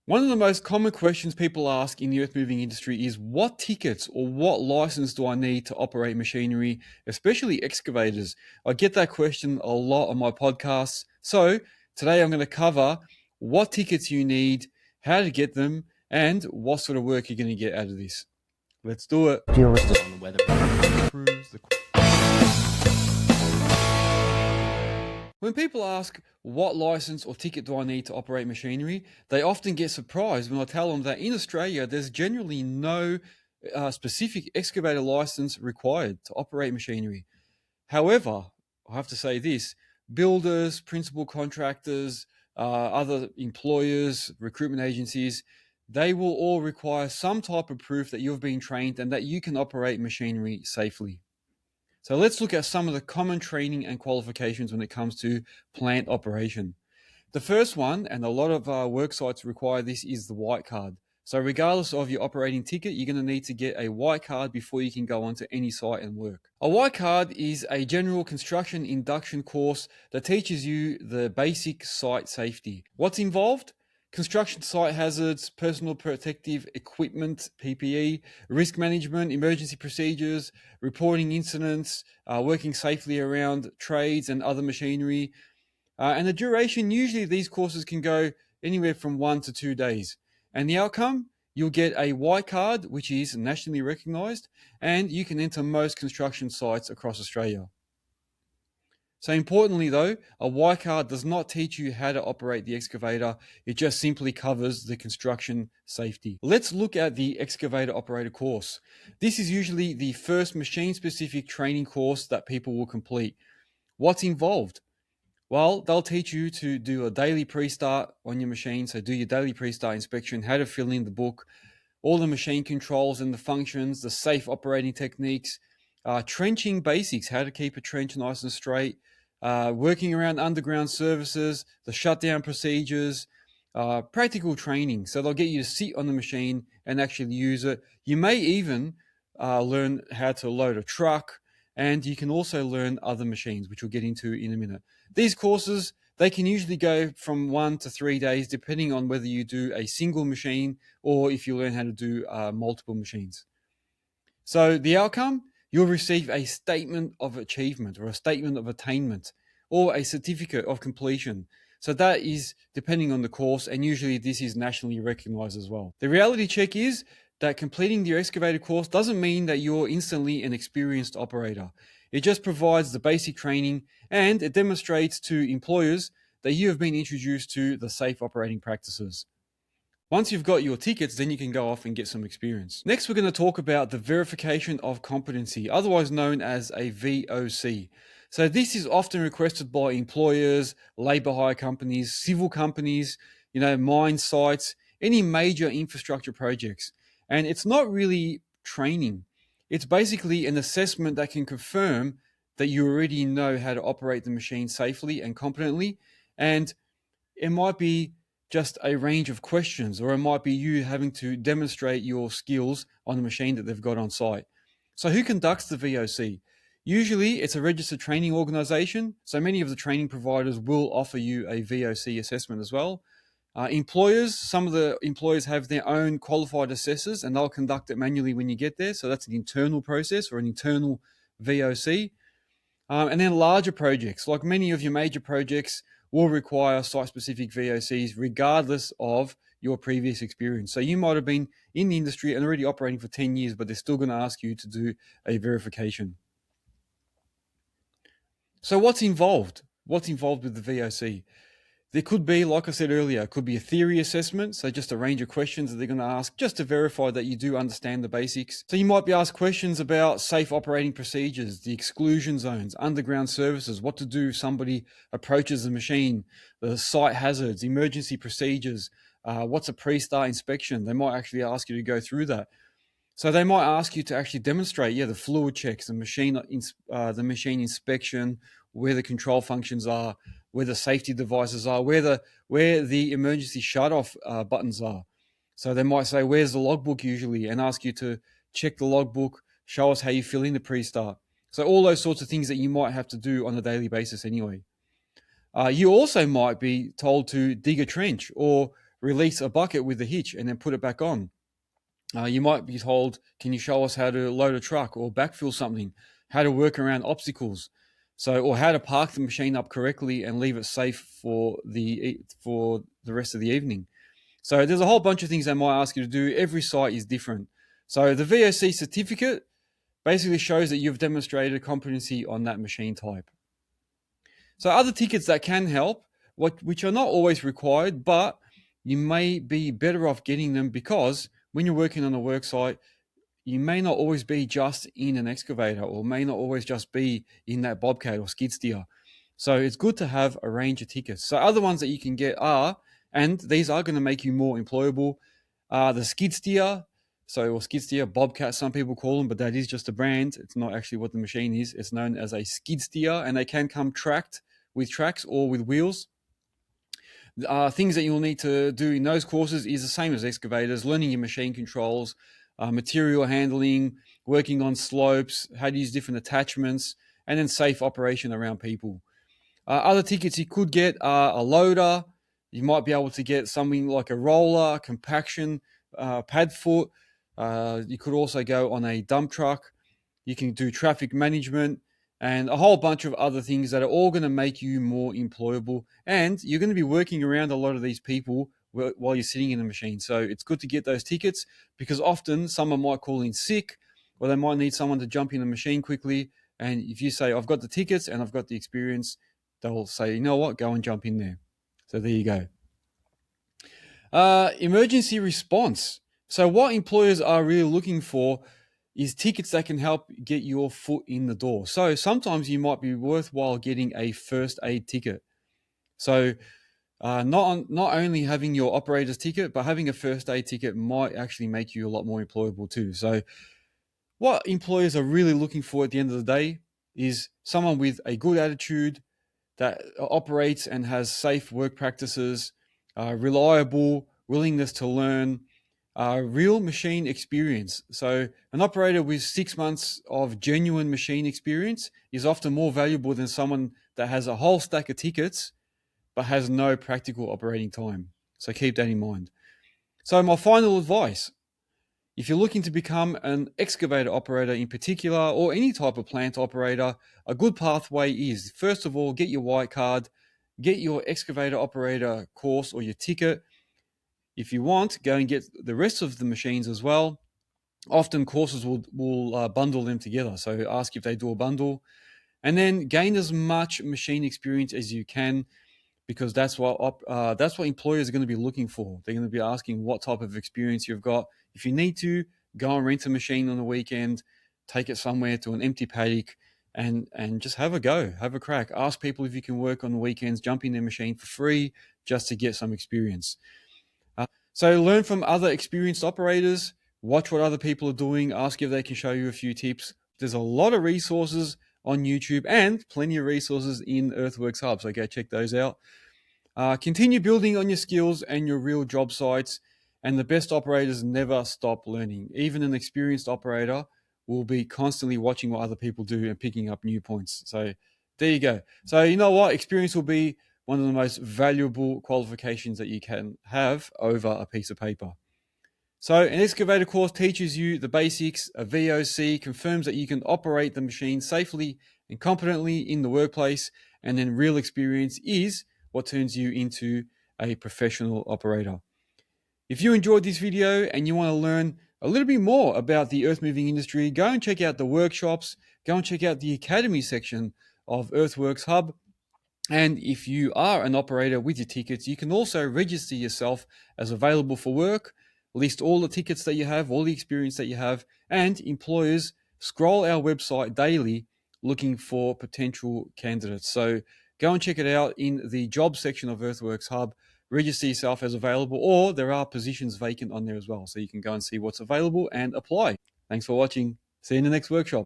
One of the most common questions people ask in the earthmoving industry is what tickets or what license do I need to operate machinery, especially excavators? I get that question a lot on my podcasts. So today I'm going to cover what tickets you need, how to get them, and what sort of work you're going to get out of this. Let's do it. Deal with this on the weather. When people ask, what license or ticket do I need to operate machinery, they often get surprised when I tell them that in Australia, there's generally no specific excavator license required to operate machinery. However, I have to say this, builders, principal contractors, other employers, recruitment agencies, they will all require some type of proof that you've been trained and that you can operate machinery safely. So let's look at some of the common training and qualifications when it comes to plant operation. The first one, and a lot of work sites require this, is the white card. So regardless of your operating ticket, you're going to need to get a white card before you can go onto any site and work. A white card is a general construction induction course that teaches you the basic site safety. What's involved? Construction site hazards, personal protective equipment, PPE, risk management, emergency procedures, reporting incidents, working safely around trades and other machinery. And the duration, usually these courses can go anywhere from 1 to 2 days. And the outcome, you'll get a white card, which is nationally recognized, and you can enter most construction sites across Australia. So importantly though, a white card does not teach you how to operate the excavator. It just simply covers the construction safety. Let's look at the excavator operator course. This is usually the first machine-specific training course that people will complete. What's involved? Well, they'll teach you to do a daily pre-start on your machine. So do your daily pre-start inspection, how to fill in the book, all the machine controls and the functions, the safe operating techniques, trenching basics, how to keep a trench nice and straight, working around underground services, the shutdown procedures, practical training. So they'll get you to sit on the machine and actually use it. You may even learn how to load a truck, and you can also learn other machines, which we'll get into in a minute. These courses, they can usually go from 1 to 3 days, depending on whether you do a single machine or if you learn how to do multiple machines. So the outcome, you'll receive a statement of achievement or a statement of attainment or a certificate of completion. So that is depending on the course, and usually this is nationally recognized as well. The reality check is that completing the excavator course doesn't mean that you're instantly an experienced operator. It just provides the basic training, and it demonstrates to employers that you have been introduced to the safe operating practices. Once you've got your tickets, then you can go off and get some experience. Next, we're going to talk about the verification of competency, otherwise known as a VOC. So this is often requested by employers, labor hire companies, civil companies, mine sites, any major infrastructure projects. And it's not really training. It's basically an assessment that can confirm that you already know how to operate the machine safely and competently. And it might be just a range of questions, or it might be you having to demonstrate your skills on the machine that they've got on site. So who conducts the VOC? Usually it's a registered training organization. So many of the training providers will offer you a VOC assessment as well. Employers, some of the employers have their own qualified assessors, and they'll conduct it manually when you get there. So that's an internal process or an internal VOC. And then larger projects, like many of your major projects, will require site-specific VOCs regardless of your previous experience. So you might have been in the industry and already operating for 10 years, but they're still going to ask you to do a verification. So what's involved? What's involved with the VOC? There could be, like I said earlier, it could be a theory assessment, so just a range of questions that they're going to ask just to verify that you do understand the basics. So you might be asked questions about safe operating procedures, the exclusion zones, underground services, what to do if somebody approaches the machine, the site hazards, emergency procedures, what's a pre-start inspection. They might actually ask you to go through that. So they might ask you to actually demonstrate, the fluid checks, the machine inspection, where the control functions are, where the safety devices are, where the emergency shut-off buttons are. So they might say, where's the logbook usually, and ask you to check the logbook, show us how you fill in the pre-start. So all those sorts of things that you might have to do on a daily basis anyway. You also might be told to dig a trench or release a bucket with the hitch and then put it back on. You might be told, can you show us how to load a truck or backfill something, how to work around obstacles, or how to park the machine up correctly and leave it safe for the rest of the evening. So there's a whole bunch of things they might ask you to do. Every site is different. So the VOC certificate basically shows that you've demonstrated competency on that machine type. So other tickets that can help, which are not always required, but you may be better off getting them because when you're working on a work site, you may not always be just in an excavator or may not always just be in that bobcat or skid steer. So it's good to have a range of tickets. So other ones that you can get are, and these are going to make you more employable, the skid steer, or skid steer, bobcat some people call them, but that is just a brand. It's not actually what the machine is. It's known as a skid steer, and they can come tracked with tracks or with wheels. Things that you'll need to do in those courses is the same as excavators: learning your machine controls, material handling, working on slopes, how to use different attachments, and then safe operation around people. Other tickets you could get are a loader. You might be able to get something like a roller, compaction, pad foot. You could also go on a dump truck. You can do traffic management and a whole bunch of other things that are all going to make you more employable. And you're going to be working around a lot of these people while you're sitting in the machine. So it's good to get those tickets because often someone might call in sick or they might need someone to jump in the machine quickly. And if you say, I've got the tickets and I've got the experience, they'll say, you know what, go and jump in there. So there you go. Emergency response. So what employers are really looking for is tickets that can help get your foot in the door. So sometimes you might be worthwhile getting a first aid ticket. So not only having your operator's ticket, but having a first aid ticket might actually make you a lot more employable too. So what employers are really looking for at the end of the day is someone with a good attitude that operates and has safe work practices, reliable, willingness to learn, real machine experience. So an operator with 6 months of genuine machine experience is often more valuable than someone that has a whole stack of tickets but has no practical operating time. So keep that in mind. So my final advice, if you're looking to become an excavator operator in particular, or any type of plant operator, a good pathway is, first of all, get your white card, get your excavator operator course or your ticket. If you want, go and get the rest of the machines as well. Often courses will bundle them together. So ask if they do a bundle. And then gain as much machine experience as you can, because that's what employers are going to be looking for. They're going to be asking what type of experience you've got. If you need to, go and rent a machine on the weekend, take it somewhere to an empty paddock, and just have a go, have a crack. Ask people if you can work on the weekends, jump in their machine for free just to get some experience. So learn from other experienced operators, watch what other people are doing, ask if they can show you a few tips. There's a lot of resources on YouTube and plenty of resources in Earthworks Hub, so go check those out. Continue building on your skills and your real job sites, and the best operators never stop learning. Even an experienced operator will be constantly watching what other people do and picking up new points. So there you go. So you know what? Experience will be one of the most valuable qualifications that you can have over a piece of paper. So an excavator course teaches you the basics. A VOC confirms that you can operate the machine safely and competently in the workplace, and then real experience is what turns you into a professional operator. If you enjoyed this video and you want to learn a little bit more about the earthmoving industry, go and check out the workshops, go and check out the Academy section of Earthworks Hub. And if you are an operator with your tickets, you can also register yourself as available for work, list all the tickets that you have, all the experience that you have, and employers scroll our website daily looking for potential candidates. So go and check it out in the job section of Earthworks Hub, register yourself as available, or there are positions vacant on there as well. So you can go and see what's available and apply. Thanks for watching. See you in the next workshop.